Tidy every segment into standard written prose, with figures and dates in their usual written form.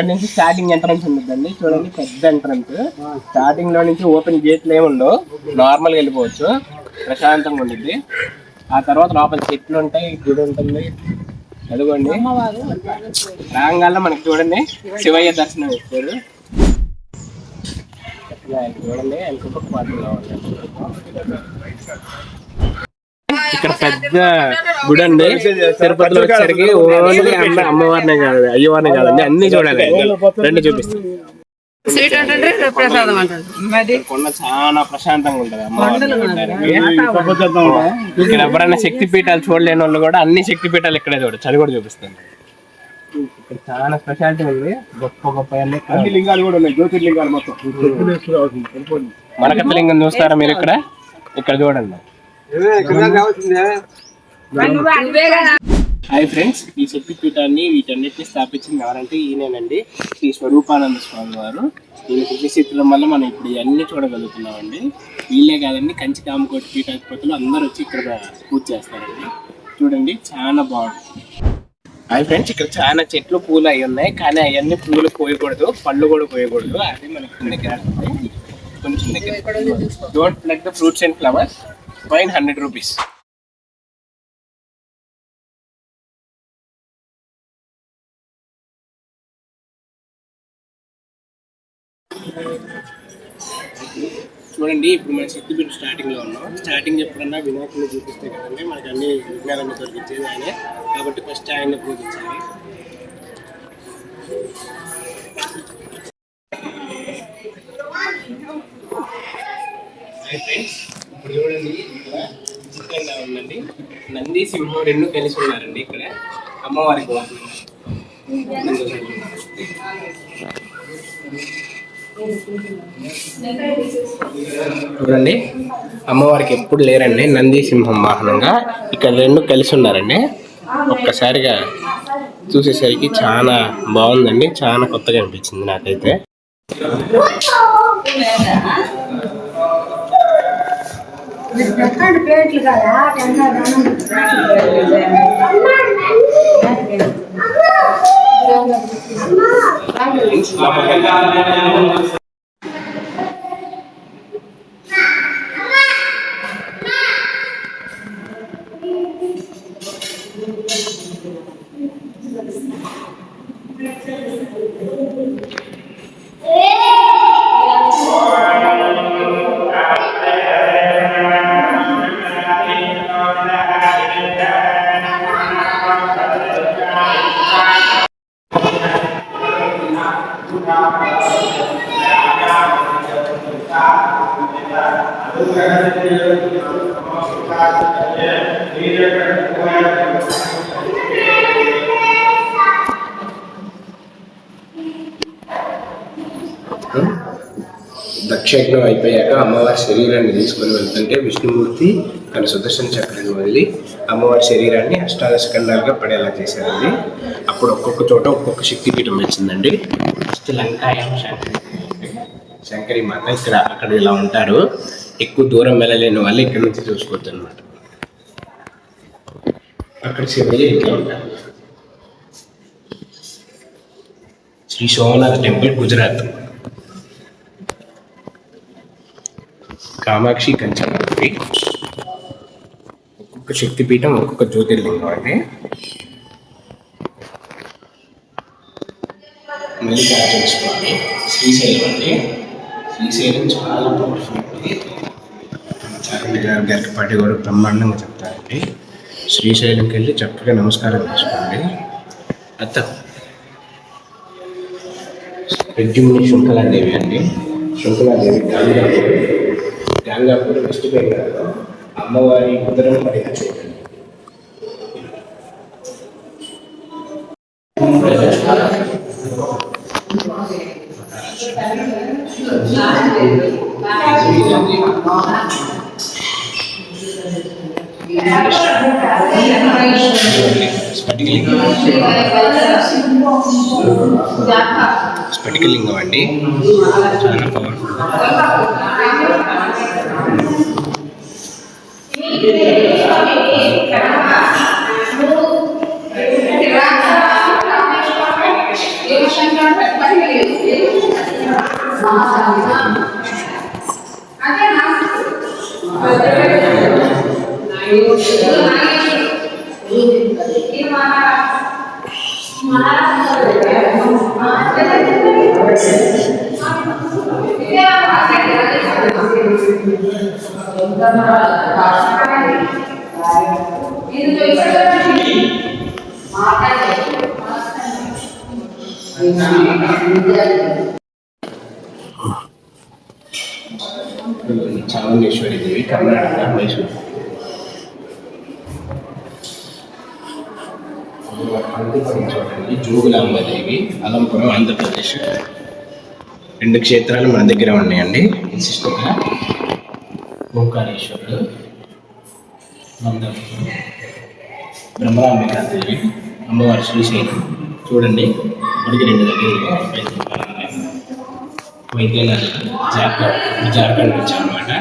ఇక్కడ నుంచి starting entrance ఉంటుందండి. చూడండి పెద్ద ఎంట్రన్స్. స్టార్టింగ్ లో నుంచి ఓపెన్ గేట్లు ఏమి ఉండవు, నార్మల్గా వెళ్ళిపోవచ్చు, ప్రశాంతంగా ఉంటుంది. ఆ తర్వాత లోపల చెట్లు ఉంటాయి, గుడి ఉంటుంది. అదిగోండి రాంగాల్లో మనకి చూడండి శివయ్య దర్శనం ఇస్తారు. చూడండి ఇక్కడ పెద్ద గుడి అండి. తిరుపతిలో వచ్చేసరికి ఓన్లీ అమ్మవారినే కాదు, అయ్యవారినే కాదండి, అన్ని చూడాలి. రెండు చూపిస్తాను. కొండ చాలా ప్రశాంతంగా ఉంటది. ఇక్కడ ఎవరైనా శక్తి పీఠాలు చూడలేని వాళ్ళు కూడా అన్ని శక్తి పీఠాలు ఇక్కడే చూడచ్చు. అది కూడా చూపిస్తాను. ఇక్కడ చాలా స్పెషాలిటీ ఉంది. గొప్ప గొప్ప అన్ని లింగాలు కూడా ఉన్నాయి, జ్యోతిర్లింగాలు మొత్తం. మరకత లింగం చూస్తారా మీరు? ఇక్కడ చూడండి. హాయ్ ఫ్రెండ్స్, ఈ శక్తి పీఠాన్ని వీటన్నిటిని స్థాపించింది ఎవరంటే ఈయనేనండి, శ్రీ స్వరూపానంద స్వామి వారు. ఈయన కృష్ణశక్తులం వల్ల మనం ఇప్పుడు ఇవన్నీ చూడగలుగుతున్నామండి. వీళ్ళే కాదండి, కంచి కామకోటి పీఠాధిపతులు అందరూ వచ్చి ఇక్కడ పూజ చేస్తారండి. చూడండి చాలా బాగుంటుంది. హాయ్ ఫ్రెండ్స్, ఇక్కడ చాలా చెట్లు పూలు అవి ఉన్నాయి, కానీ అవన్నీ పూలు కోయకూడదు, పళ్ళు కూడా కోయకూడదు. అది మనకి దగ్గర కొంచెం దగ్గర. Don't plug the fruits and flowers. Fine 100 rupees. చూడండి, ఇప్పుడు మన శక్తిపీఠ స్టార్టింగ్ లో ఉన్నాం. స్టార్టింగ్ ఎప్పుడన్నా వినాయకుడిని చూపిస్తే కదండి మనకి అన్ని విజ్ఞానాన్ని దొరికించేది ఆయనే, కాబట్టి ఫస్ట్ ఆయన్ని పూజించాలి. ఇప్పుడు చూడండి, ఇక్కడ విచిత్రంగా ఉందండి, నంది సింహం రెండు కలిసి ఉన్నారండి. ఇక్కడ అమ్మవారికి చూడండి, అమ్మవారికి ఎప్పుడు లేరండి నంది సింహం వాహనంగా, ఇక్కడ రెండు కలిసి ఉన్నారండి. ఒక్కసారిగా చూసేసరికి చాలా బాగుందండి, చాలా కొత్తగా అనిపించింది నాకైతే. దక్షయజ్ఞం అయిపోయాక అమ్మవారి శరీరాన్ని తీసుకొని వెళ్తుంటే విష్ణుమూర్తి తన సుదర్శన చక్రాన్ని వదిలి అమ్మవారి శరీరాన్ని అష్టాదశ ఖండాలుగా పడేలా చేశారండి. అప్పుడు ఒక్కొక్క చోట ఒక్కొక్క శక్తిపీఠం వచ్చిందండి. ఫస్ట్ లంకాయం శంకరి మాత అక్కడ ఇలా ఉంటారు. ఎక్కువ దూరం వెళ్ళలేని వాళ్ళు ఇక్కడ నుంచి చూసుకోవచ్చు అనమాట. అక్కడ శివయ్య ఇట్లా ఉంటారు. శ్రీ సోమనాథ్ టెంపుల్ గుజరాత్. కామాక్షి కంచకామాక్షి. ఒక్కొక్క శక్తిపీఠం ఒక్కొక్క జ్యోతిర్లింగం అండి. మల్లికార్జున స్వామి, శ్రీశైలం అండి. శ్రీశైలం చాలా పవర్ఫుల్ అండి. చార్మి గారు గరికపాటి కూడా బ్రహ్మాండంగా చెప్తారండి. శ్రీశైలంకి వెళ్ళి చక్కగా నమస్కారం చేసుకోండి. అత్త ప్రద్యుమ్ని శృంఖలాదేవి అండి. శృంఖలాదేవి గంగాపూర్ వెస్ట్ బెంగాల్లో అమ్మవారి ఉదరం పడిన చోటు. స్ఫటికలింగం అండి, చాలా పవర్ఫుల్. చాముండేశ్వరి దేవి కర్ణాటక మైసూరు. చూడండి జోగులాంబదేవి అలంపురం ఆంధ్రప్రదేశ్. 2 క్షేత్రాలు మన దగ్గర ఉన్నాయండి. విశిష్టంగా ఓంకారేశ్వరుడు, బ్రహ్మరాంబికాదేవి, అమ్మవారి శ్రీశైలం. చూడండి ఇప్పటికి 2 దగ్గర వైద్యనాథ్ జార్ఖండ్ వచ్చామన్నమాట.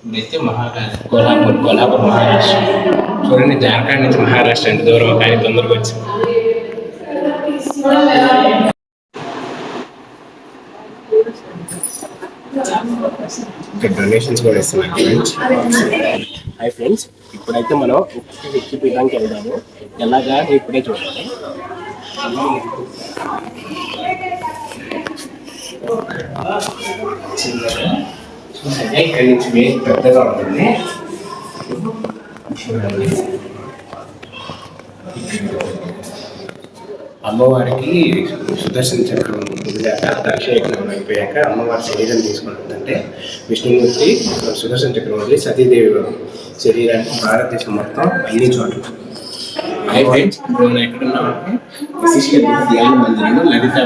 ఇప్పుడైతే మహాకాళి కోల్హాపూర్ మహారాష్ట్ర. చూడండి జార్ఖండ్ నుంచి మహారాష్ట్ర ఎంత దూరం, కానీ తొందరగా వచ్చింది. ఇక్కడ డొనేషన్స్ కూడా ఇస్తున్నాం ఫ్రెండ్స్. హాయ్ ఫ్రెండ్స్, ఇప్పుడైతే మనం శక్తిపీఠానికి వెళ్దాము. ఎలాగా ఇప్పుడే చూడండి. ఇక్కడి నుంచి పెద్దగా ఉంటుంది. అమ్మవారికి సుదర్శన చక్రం వదిలాక అభిషేకం అయిపోయాక అమ్మవారి శరీరం తీసుకుంటుందంటే విష్ణుమూర్తి సుదర్శన చక్రం వదిలి సతీదేవి శరీరానికి భారతదేశం మొత్తం అన్ని చోట్ల. హై ఫ్రెండ్స్, ఇప్పుడు మనం ఎక్కడున్నామంటే విశిష్ట ధ్యాన మందిరంలో లలితా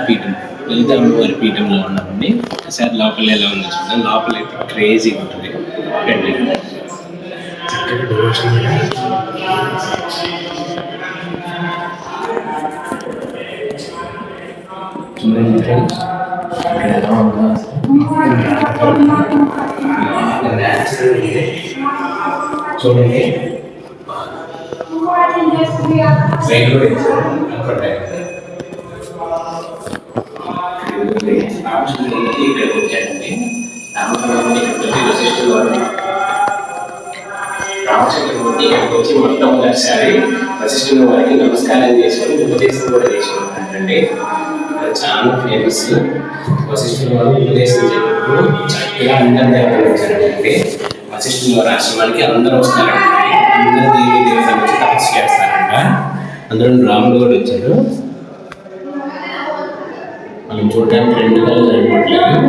అమ్మవారి పీఠంలో ఉన్నామండి. సార్ లోపల ఎలా ఉంది చూద్దాం. లోపల అయితే క్రేజీగా ఉంటుంది. చక్కగా డెవోషన్ చూడండి ఫ్రెండ్స్, ఎలా ఉందో చూడండి. రామచంద్రమూర్తి ఇక్కడికి వచ్చాడండి. రామచంద్రమూర్తి ఇక్కడికి వచ్చి మొట్టమొదటిసారి వశిష్ఠుల వారికి నమస్కారం చేసుకొని ఉపదేశం కూడా చేసుకుంటారండి. చాలా ఫేమస్. వశిష్ఠుల వారు ఉపదేశం చేసినప్పుడు చక్కగా అందరి దేవతలు వచ్చారండి. వశిష్ఠుల వారి ఆశ్రమానికి అందరూ వస్తారండి. అందరు దేవి దేవతలు వచ్చి తపస్సు చేస్తారంట. అందులో రాముడు కూడా వచ్చాడు. మనం చూడడానికి 2 కళ్ళు సరిపోవట్లేదు.